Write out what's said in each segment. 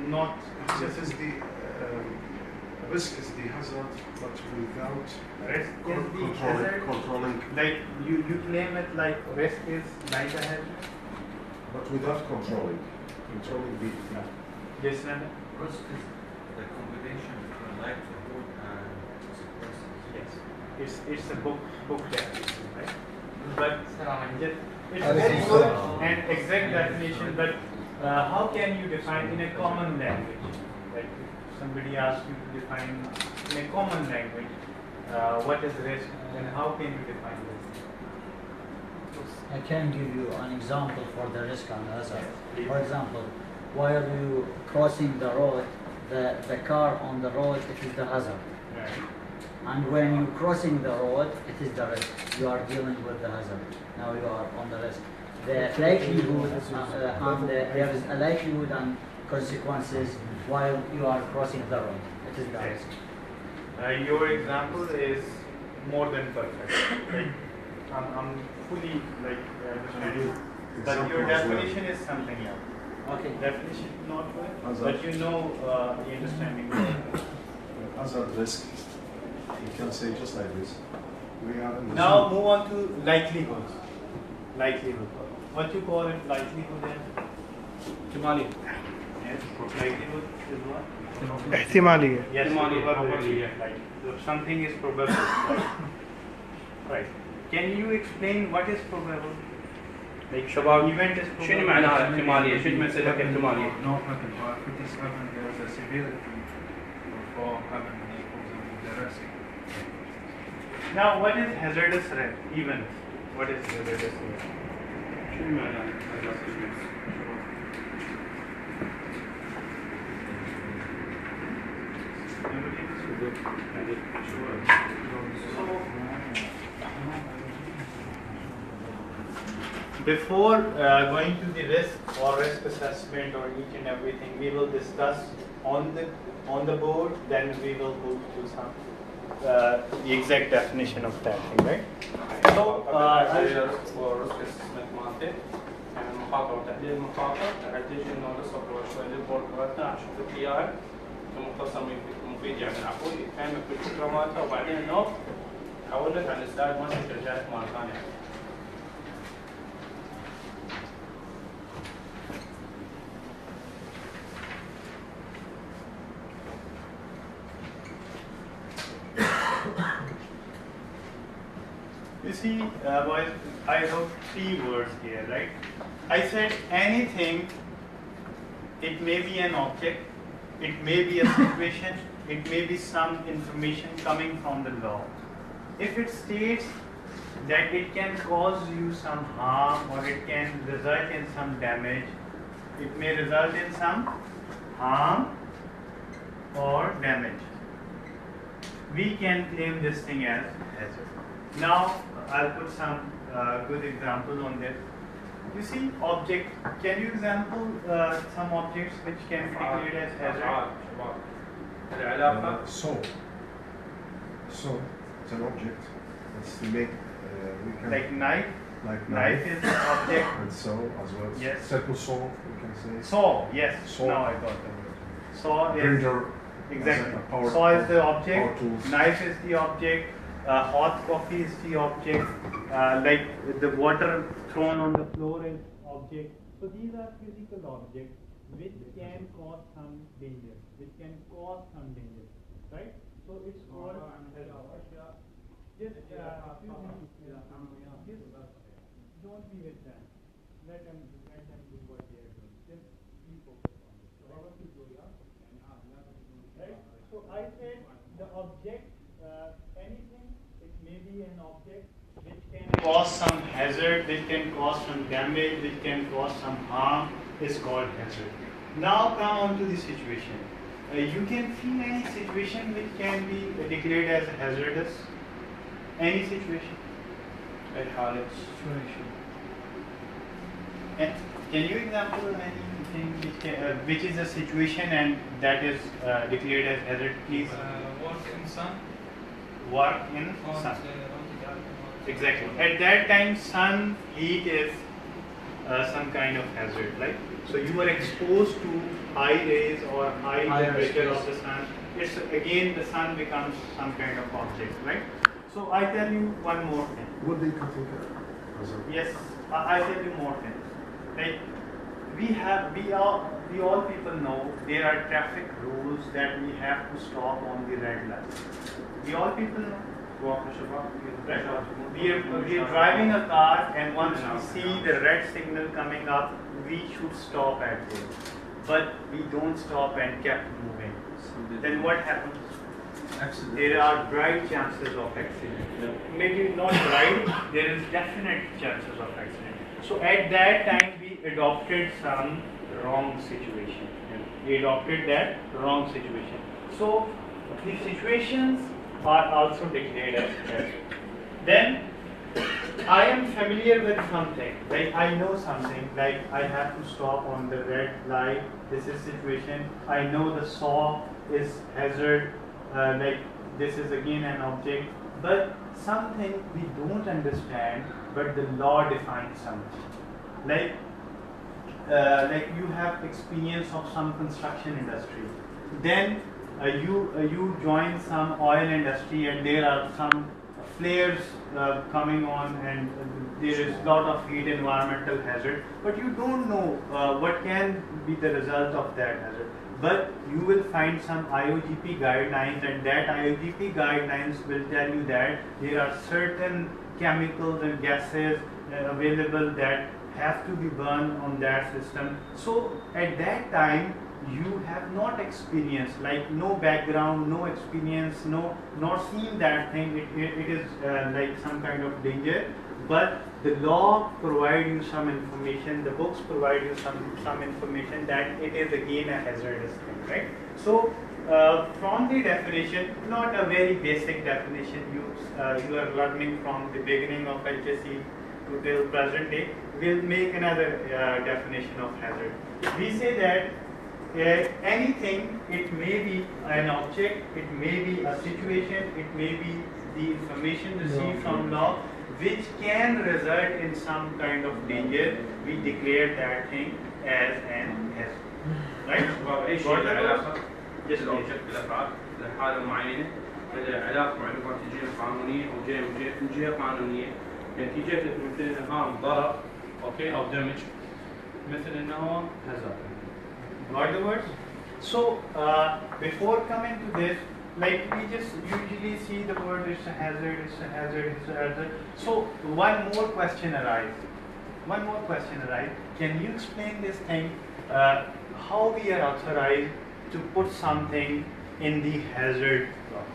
not. This is the risk is the hazard, but without Risk is the hazard. controlling. Like you claim it like risk is like a hazard. But without controlling the. Yes, sir. Risk is the combination between likelihood and consequences. Yes, it's a book definition, right? But it's How a is very it good so? and exact definition. But how can you define in a common language? Like if somebody asks you to define in a common language what is risk, then how can you define risk? I can give you an example for the risk and hazard. For example, while you crossing the road, the car on the road, it is the hazard. Right. And when you crossing the road, it is the risk. You are dealing with the hazard. Now you are on the risk. The likelihood there is a likelihood and consequences while you are crossing the road. It is the risk. Your example is more than perfect. Like, I'm fully understand you. But your definition is something else. Okay. Definition not good, Hazard. but you know the understanding. Hazard risk. You can say just like this. We are in the Now move on to likelihoods. Likelihood. What you call it likelihood then? احتمالية. Yes. Likelihood is what? احتمالية. Yes, احتمالية. probability. Like if something is probable. Right. Can you explain what is probable? Like شباب event is probable. شنو معناها احتمالية؟ شنو مسألة احتمالية؟ No, nothing. Or if it is happened, there is a severity for having the risk. Now what is hazardous event? What is hazardous event? شنو معناها؟ Before going to the risk or risk assessment or each and everything, we will discuss on the board. Then we will go to some the exact definition of that thing, right? So وريسك اسسمنت مالته يعني المخاطر وتحديد المخاطر تحديد انه ريسك شوي للبورد مالتنا عشان نشوف اياه كمختصر مفيد يعني عفوا يفهمك بالفكره مالته وبعدين انه حولك على السلايد مالته ترجع لك مره ثانيه. you see, boys, I wrote 3 words here, right? I said anything. It may be an object, it may be a situation, it may be some information coming from the law. If it states that it can cause you some harm or it can result in some damage, it may result in some harm or damage, we can claim this thing as hazard. Now I'll put some good example on this. You see, object. Can you example some objects which can be declared as hazard? العلاقة So it's an object. It's to make we can Like knife. like Knife is an object. and saw as well. Yes. Circle saw we can say. Saw. Yes. Saw. Now I got the word. Saw is Grinder. exactly. as a power- Saw is the power object. tools. Knife is the object. Hot coffee is the object. Like the water thrown on the floor is object. So these are physical objects which can cause some danger. Right? So it's called. Just don't be with them. Let them do what they are doing. Just be focused on this. Right? So I said the object, anything, it may be an object which can cause some hazard, which can cause some damage, which can cause some harm, is called hazard. Now come on to the situation. You can feel any situation which can be declared as hazardous. Any situation. أي حالة Situation. And can you example anything which is a situation and that is declared as hazard, please? Work in sun. Work in sun. Exactly. At that time, sun heat is some kind of hazard, right? So you are exposed to high rays or high temperature of the sun. It's again the sun becomes some kind of object, right? So I tell you one more thing. Would they consider hazard? Yes, I tell you more things. Like we all people know there are traffic rules that we have to stop on the red light. We all people know. Right. We are driving a car, and once we see the red signal coming up, we should stop at it. But we don't stop and kept moving. Then what happens? Accident. There are bright chances of accident. Maybe not bright, there is definite chances of accident. So at that time we adopted some wrong situation. We adopted that wrong situation. So the situations are also declared as hazard. Then I am familiar with something, like I know something, like I have to stop on the red light, this is situation, I know the saw is hazard, like this is again an object, but something we don't understand, but the law defines something. Like you have experience of some construction industry, then you join some oil industry and there are some flares coming on and there is lot of heat, environmental hazard, but you don't know what can be the result of that hazard. But you will find some IOGP guidelines, and that IOGP guidelines will tell you that there are certain chemicals and gases available that have to be burned on that system. So at that time you have not experienced, like no background, no experience, not seen that thing, it is like some kind of danger, but the law provide you some information, the books provide you some information that it is again a hazardous thing, right? So from the definition, not a very basic definition, you are learning from the beginning of HSC to till present day, we'll make another definition of hazard. We say that anything, it may be an object, it may be a situation, it may be the information received from law, which can result in some kind of danger, we declare that thing as an hazard. Right? اي شيء له علاقه بالاوبجكت بالافعال لحاله معينه له علاقه معلومات جهه قانونيه او جهه قانونيه، يعني في جهه مثل انها ضرر اوكي او دمج مثل انه هزار. Got the words? So before coming to this, like we just usually see the word it's a hazard, it's a hazard, it's a hazard. So one more question arises. Can you explain this thing? How we are authorized to put something in the hazard block,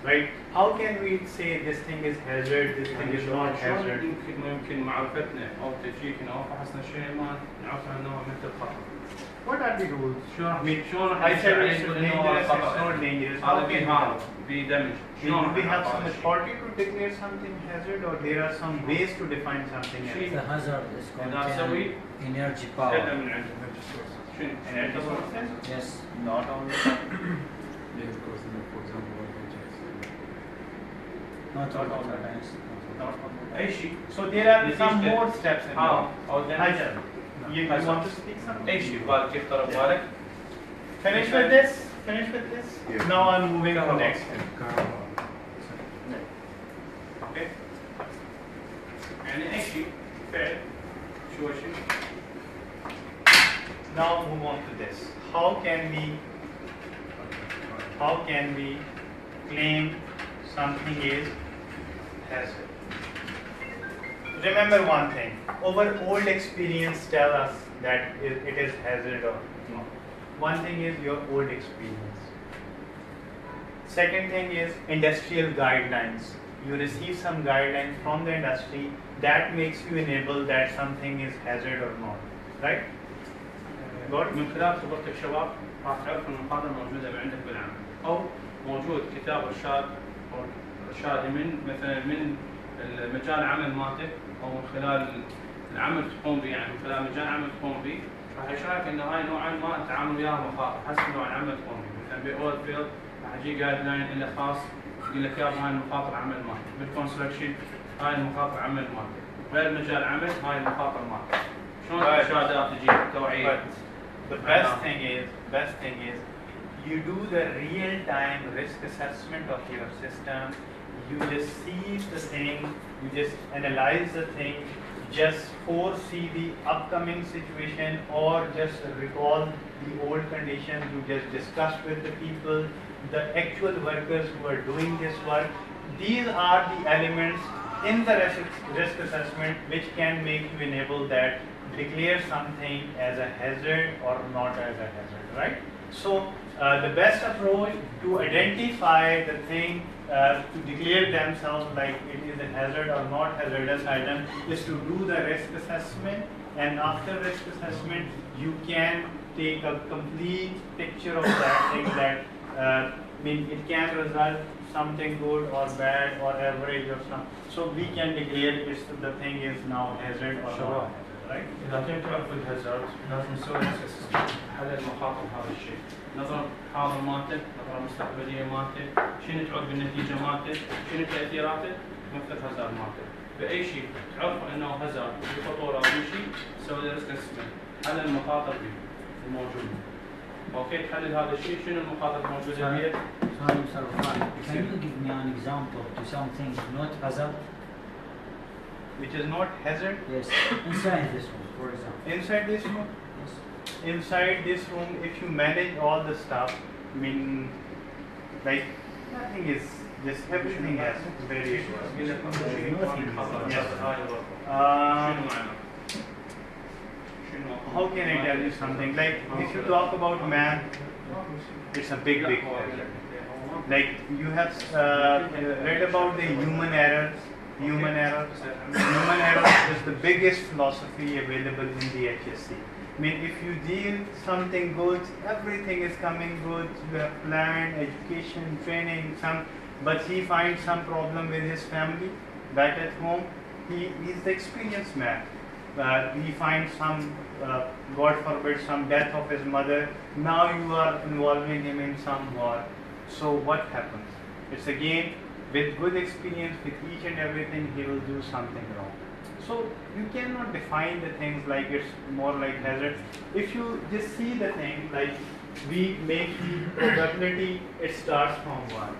right? How can we say this thing is hazard, this thing is not hazard? يمكن معرفتنا او تجيكنا او فحصنا شيء ما نعرف انه مثل خطر. What are the rules? شلون I said it's dangerous, it's not dangerous. هذا بيهار بيدمج. Do we have some authority to declare something hazard, or there are some ways to define something hazard? The hazard is contain energy هذا power. من عنده. شنو؟ Energy sources? Yes. Not only. Yeah, of course, for example, Not all the times. اي شيء. So there are some more steps in law. او دمج. You want to speak something? اي شيء بالك يخطر ببالك. Finish with this. Yeah. Now I'm moving to next thing. اوكي. يعني اي شيء فعل شو شيء. Now move on to this. How can we claim something is hazard? Remember one thing. Our old experience tell us that it is hazard or not. One thing is your old experience. Second thing is industrial guidelines. You receive some guidelines from the industry that makes you enable that something is hazard or not. Right? من خلال خبرتك شباب راح تعرف ان المحاضره موجوده عندك بالعمل او موجود كتاب ارشاد او ارشادي من مثلا من المجال العمل مالتك او من خلال العمل تقوم به، يعني من خلال مجال العمل تقوم به راح يشارك ان هاي نوعا ما التعامل وياها مخاطر حسب نوع العمل تقوم به، مثلا باول فيلد راح يجي جايد لاين له خاص يقول لك يابا هاي المخاطر عمل مالتك، بالكونستراكشن هاي المخاطر عمل مالتك، غير مجال العمل هاي المخاطر مالتك. شلون But- الارشادات تجي توعيه؟ But the best thing is, you do the real-time risk assessment of your system. You just see the thing, you just analyze the thing, just foresee the upcoming situation, or just recall the old conditions you just discussed with the people, the actual workers who are doing this work. These are the elements in the risk assessment which can make you enable that declare something as a hazard or not as a hazard, right? So the best approach to identify the thing, to declare themselves like it is a hazard or not hazardous item, is to do the risk assessment, and after risk assessment you can take a complete picture of that thing that it can result something good or bad or average or some. So we can declare if the thing is now hazard or not hazard, right? اذا كنت تعرف الهازارد لازم تسوي اسسمنت حل المخاطر هذا الشيء، نظره حاضر مالته، نظره مستقبليه مالته، شنو تعود بالنتيجه مالته، شنو تاثيراته، مثل الهازارد مالته، باي شيء تعرف انه هازارد في خطوره او شيء تسوي له ريسك اسسمنت، حل المخاطر به الموجوده. اوكي تحلل هذا الشيء، شنو المخاطر الموجوده به؟ Sorry, Mr. Rafan, can you give me an example to something not hazard? Which is not hazard. Yes, inside this one, for example. Inside this room, Yes. inside this room, if you manage all the stuff, like nothing is just everything has very. اذا كنت شيء خطر Yes. هاي الغرفه Uh, شنو معنى؟ شنو؟ how can I tell you something? Like if you talk about math, it's a big hazard. Like you have read about the human error. Human error is the biggest philosophy available in the HSC. If you deal something good, everything is coming good. You have planned education, training, but he finds some problem with his family back at home. He's the experienced man. He finds some, God forbid, some death of his mother. Now you are involving him in some war. So what happens? It's again, with good experience, with each and everything, he will do something wrong. So you cannot define the things like it's more like hazard. If you just see the thing, like we make the probability, it starts from 1.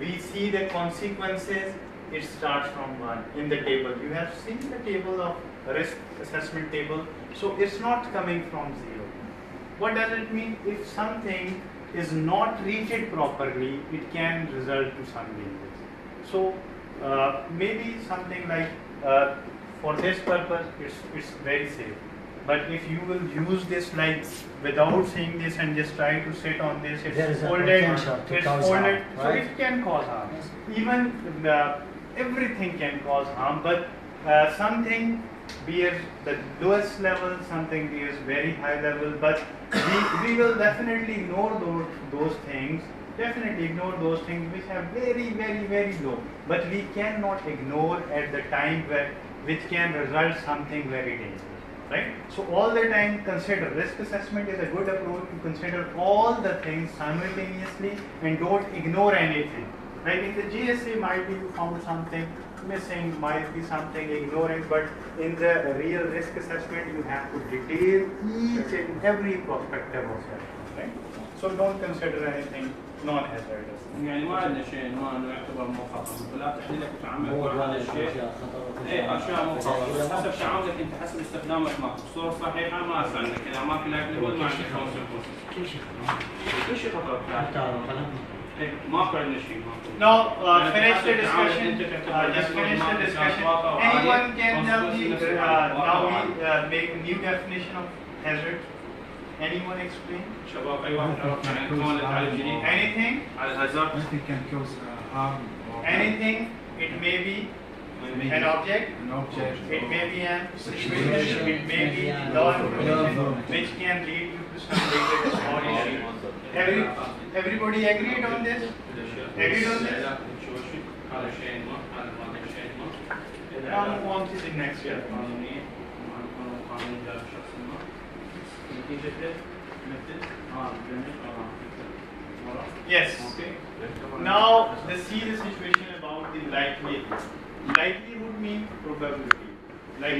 We see the consequences, it starts from 1 in the table. You have seen the table of risk assessment table. So it's not coming from 0. What does it mean? If something is not treated properly, it can result to some dangers. So maybe something like for this purpose, it's very safe. But if you will use this like without seeing this and just try to sit on this, There it's is a folded, potential to it's cause folded, harm, so right? it can cause harm. Yes. Even everything can cause harm, but something bears the lowest level, something bears very high level, but we will definitely ignore those things, definitely ignore those things which are very, very, very low, but we cannot ignore at the time which can result something very dangerous, right? So all the time consider risk assessment is a good approach to consider all the things simultaneously and don't ignore anything. Like in the GSA might be you found something missing, might be something ignoring, but in the real risk assessment you have to detail each and every perspective of that, right? So don't consider anything non-hazardous. يعني ما عندنا شيء ما يعتبر مو خطر، فلا تحليلك وتعاملك مع هذا الشيء. اي اشياء مو خطر، بس حسب تعاملك انت حسب استخدامك معك بصوره صحيحه ما اسال عنك، اذا ما في لايفليهود ما عندك كونسيكونسز. كل شيء خطر إيه، ماكو عندنا شيء ماكو. Now finish the discussion. Just finish the discussion. Anyone can tell me now we make a new definition of hazard. Anyone explain? شباب اي واحد عرف يعني كون على الجديد Anything? على الهازارد. Anything can cause harm. Or Anything? It may be an object. An object. It may be an Situation. situation. It may be law information which can lead you to some dangerous condition. Everybody agreed on this? Agreed on this? هذا شيء ما هذا شيء ما. Now move on to the next أشياء step. قانونية قانون لا شخص ما نتيجة مثل Yes. Okay. Now let's see the situation about the likelihood. Likelihood means probability. Like